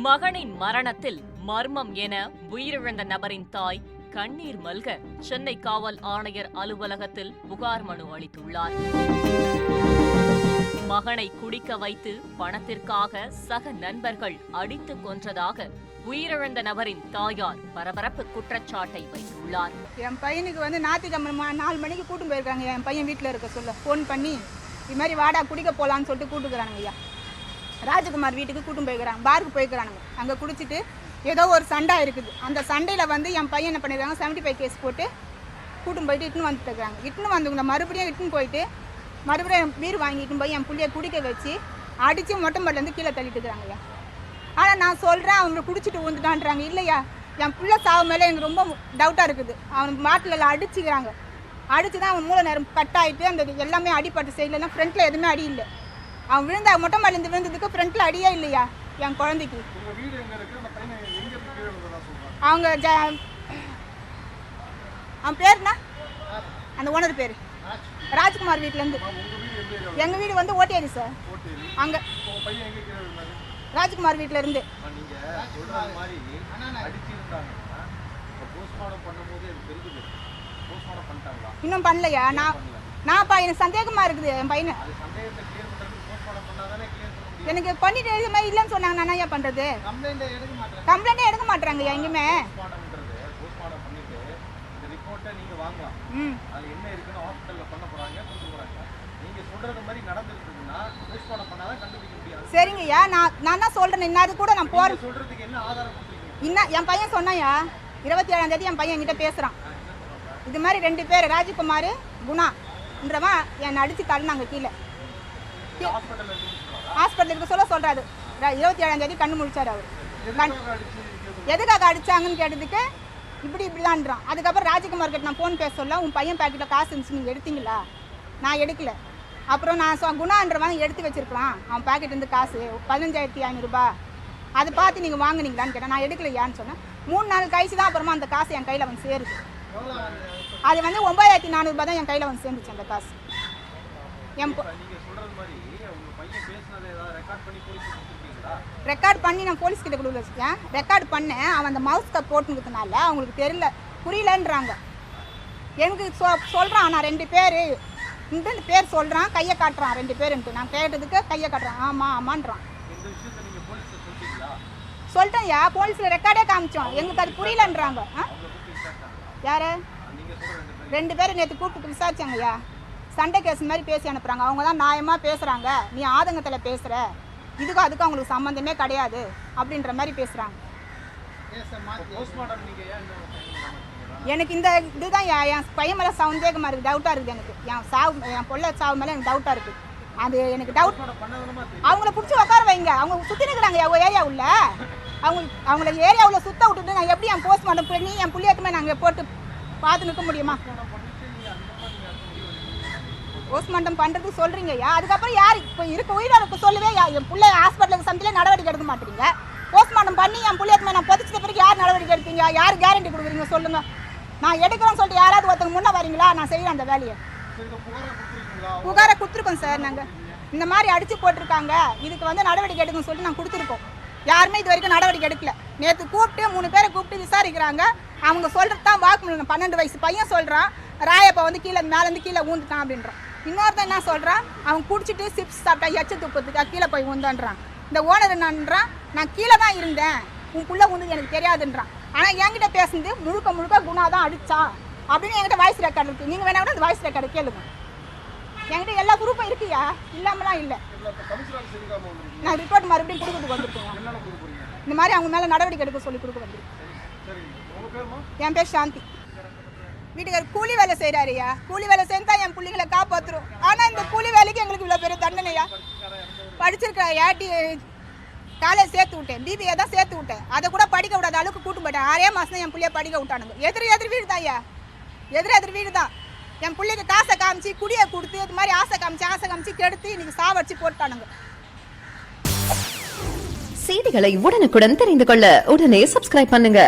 மகனின் மரணத்தில் மர்மம் என உயிரிழந்த நபரின் தாய் கண்ணீர் மல்க சென்னை காவல் ஆணையர் அலுவலகத்தில் புகார் மனு அளித்துள்ளார். மகனை குடிக்க வைத்து பணத்திற்காக சக நண்பர்கள் அடித்து கொன்றதாக உயிரிழந்த நபரின் தாயார் பரபரப்பு குற்றச்சாட்டை வைத்துள்ளார். என் பையனுக்கு ஞாயிற்றுக்கிழமை 4 மணிக்கு கூட்டு போயிருக்காங்க. என் பையன் வீட்டில் இருக்க சொல்ல ஃபோன் பண்ணி இது மாதிரி வாடா குடிக்க போகலான்னு சொல்லிட்டு கூட்டுக்கிறானுங்க. ஐயா ராஜகுமார் வீட்டுக்கு கூட்டும் போய்க்கிறாங்க. பாருக்கு போய்க்கிறானுங்க. அங்கே குடிச்சிட்டு ஏதோ ஒரு சண்டை இருக்குது. அந்த சண்டையில் என் பையன் என்ன பண்ணிடுறாங்க, 75 கேஸ் போட்டு கூட்டும் போயிட்டு இட்டுன்னு வந்துட்டு இருக்கிறாங்க. இட்டுன்னு வந்து மறுபடியும் இட்டுன்னு போயிட்டு மறுபடியும் பீர் வாங்கிட்டு போய் என் பிள்ளைய குடிக்க வச்சு அடித்து மொட்டை மாட்டிலேருந்து கீழே தள்ளிட்டு இருக்கிறாங்க. ஐயா ஆனால் நான் சொல்கிறேன் அவங்க குடிச்சிட்டு ஊந்துட்டான்றாங்க. இல்லையா என் பிள்ளை சாவு மேலே எனக்கு ரொம்ப டவுட்டாக இருக்குது. அவன் மாட்டில் அடிச்சுக்கிறாங்க. அடித்து தான் அவன் மூளை நேரம் கட் ஆகிட்டு அந்த எல்லாமே அடிப்பட்டு சைட்லலாம் ஃப்ரண்ட்டில் எதுவுமே அடி இல்லை. அவன் விழுந்தா மொட்டை மாடிலேருந்து விழுந்ததுக்கு ஃப்ரண்ட்டில் அடியே இல்லையா என் குழந்தைக்கு. அவங்க அவன் பேருண்ணா அந்த ஓனர் பேர் ராஜ்குமார் வீட்டிலேருந்து. எங்கள் வீடு ஓட்டியாரி சார். அங்கே ராஜ்குமார் வீட்டில் இருந்து இன்னும் பண்ணலையா? நான் எனக்கு சந்தேகமாக இருக்குது. என் பையனை எனக்கு பண்ணிட்டு இது மாதிரி இல்லைன்னு சொன்னாங்க. நான் என்ன பண்ணுறது? கம்ப்ளைண்டே எடுக்க மாட்டேறாங்க எங்கேயுமே. சரிங்கய்யா நான் தான் சொல்கிறேன். இன்னது கூட நான் போகிறேன். இன்னும் என் பையன் சொன்னாயா 27ஆம் தேதி என் பையன் என்கிட்ட பேசுகிறான். இது மாதிரி 2 பேர் ராஜகுமார் குணான்றவன் என்னை அடித்து தள்ளினாங்க கீழே. ஹாஸ்பிட்டலுக்கு சொல்கிறாரு. 27ஆம் தேதி கண்ணு முழிச்சார் அவர். எதுக்காக அடித்தாங்கன்னு கேட்டதுக்கு இப்படிதான்றான். அதுக்கப்புறம் ராஜகுமார் கிட்ட நான் ஃபோன் பேச சொல்ல உன் பையன் பேக்கெட்டில் காசு இருந்துச்சு நீங்கள் எடுத்தீங்களா? நான் எடுக்கல. அப்புறம் நான் குணான்றவன் எடுத்து வச்சிருக்கலாம். அவன் பேக்கெட் இருந்து காசு 15,500 ரூபாய் அதை பார்த்து நீங்கள் வாங்கினீங்களான்னு கேட்டேன். நான் எடுக்கலையான்னு சொன்னேன். 3 நாள் கழிச்சு தான் அப்புறமா அந்த காசு என் கையில் சேருது. அது 9,400 ரூபாய் தான் என் கையில் சேர்ந்துச்சு அந்த காசு. ரெக்கார்ட் பண்ணி நான் போலீஸ் கிட்ட கொடுக்க வச்சுக்கேன். ரெக்கார்ட் பண்ணேன். அவன் அந்த மவுஸ் கப் போட்டுக்கிறதுனால அவங்களுக்கு தெரியல புரியலன்றாங்க. எனக்கு சொல்கிறான். நான் 2 பேர் இந்த பேர் சொல்கிறான். கையை காட்டுறான் 2 பேருன்ட்டு. நான் கேட்டதுக்கு கையை காட்டுறான். ஆமான்றான். சொல்லிட்டேன்யா போலீஸில் ரெக்கார்டே காமிச்சோம். எங்களுக்கு அது புரியலன்றாங்க. யார் 2 பேர் நேற்று கூப்பிட்டு விசாரிச்சாங்கய்யா. சண்டை கேஸ் மாதிரி பேசி அனுப்புகிறாங்க. அவங்க தான் நியாயமாக பேசுகிறாங்க. நீ ஆதங்கத்தில் பேசுகிற, இதுக்கும் அதுக்கும் அவங்களுக்கு சம்மந்தமே கிடையாது அப்படின்ற மாதிரி பேசுகிறாங்க. எனக்கு இந்த இதுதான் என் பையன் மேலே சந்தேகமாக இருக்குது. டவுட்டாக இருக்குது எனக்கு. என் பொண்ணை சாவு மேலே எனக்கு டவுட்டாக இருக்குது. அது எனக்கு டவுட். அவங்கள பிடிச்சி உட்கார வைங்க. அவங்க சுற்றி நிற்கிறாங்க ஏரியாவில். அவங்கள ஏரியாவில் சுற்ற விட்டுட்டு நான் எப்படி என் போஸ்ட்மார்ட்டம் பண்ணி என் பிள்ளையத்துமே நாங்கள் போட்டு பார்த்து நிற்க முடியுமா? போஸ்ட்மார்ட்டம் பண்ணுறதுக்கு சொல்கிறீங்கய்யா. அதுக்கப்புறம் யார் இப்போ இருக்க உயிரோட சொல்லவே என் பிள்ளை ஹாஸ்பிட்டலுக்கு சந்திலே நடவடிக்கை எடுக்க மாட்டீங்க. போஸ்ட்மார்ட்டம் பண்ணி என் பிள்ளையத்துமே நான் புதைச்சிட்ட பிறகு யார் நடவடிக்கை எடுப்பீங்க? யார் கேரண்டி கொடுக்குறீங்க சொல்லுங்கள். நான் எடுக்கிறேன்னு சொல்லிட்டு யாராவது ஒருத்தங்க முன்னே வரீங்களா? நான் செய்கிறேன் அந்த வேலையை. புகாரை கொடுத்துருக்கோம் சார். நாங்கள் இந்த மாதிரி அடித்து போட்டிருக்காங்க, இதுக்கு நடவடிக்கை எடுக்கணும்னு சொல்லிட்டு நாங்கள் கொடுத்துருக்கோம். யாருமே இது வரைக்கும் நடவடிக்கை எடுக்கல. நேற்று கூப்பிட்டு 3 பேரை கூப்பிட்டு விசாரிக்கிறாங்க. அவங்க சொல்கிறது தான் வாக்குமூலம். 12 வயசு பையன் சொல்கிறான் ராயப்பா கீழே மேலேருந்து கீழே ஊந்துட்டான் அப்படின்றான். இன்னொருத்தன் என்ன சொல்கிறான், அவன் குடிச்சிட்டு சிப்ஸ் சாப்பிட்டா எச்ச துப்புறதுக்காக கீழே போய் ஊந்தான்றான். இந்த ஓனர் என்னன்றான், நான் கீழே தான் இருந்தேன், உன் புள்ள ஊந்தது எனக்கு தெரியாதுன்றான். ஆனால் என்கிட்ட பேசுனது முழுக்க குணா தான் அடித்தான் அப்படின்னு என்கிட்ட வாய்ஸ் ரெக்கார்டு இருக்குது. நீங்கள் வேணா கூட அந்த வாய்ஸ் ரெக்கார்டு கேளுங்க. என்கிட்ட எல்லா குரூப்பும் இருக்குயா, இல்லாமலாம் இல்லை. நான் ரிப்போர்ட் மறுபடியும் கொடுக்கறதுக்கு வந்துருக்கேன். இந்த மாதிரி அவங்க மேலே நடவடிக்கை எடுக்க சொல்லி கொடுக்க வந்துருக்கேன். என் பேர் சாந்தி. வீட்டுக்காரர் கூலி வேலை செய்கிறாருயா. கூலி வேலை செஞ்சா என் பிள்ளைங்களை காப்பாற்றுரும். ஆனால் இந்த கூலி வேலைக்கு எங்களுக்கு இவ்வளோ பெரிய தண்டனையா? படிச்சிருக்கா ஏட்டி காலேஜ் சேர்த்து விட்டேன். பிபிஏ தான் சேர்த்து விட்டேன். அதை கூட படிக்க விடாத அளவுக்கு கூட்டு போயிட்டேன். 6 மாதம் தான் என் பிள்ளைய படிக்க விட்டானுங்க. எதிர் வீடு தான் ஐயா. எதிர் வீடு தான். என் பிள்ளைக்கு காசை காமிச்சு குடியை கொடுத்து இது மாதிரி ஆசை காமிச்சு கெடுத்து இன்னைக்கு சாவடிச்சு போட்டானுங்க. செய்திகளை உடனுக்குடன் தெரிந்து கொள்ள உடனே சப்ஸ்கிரைப் பண்ணுங்க.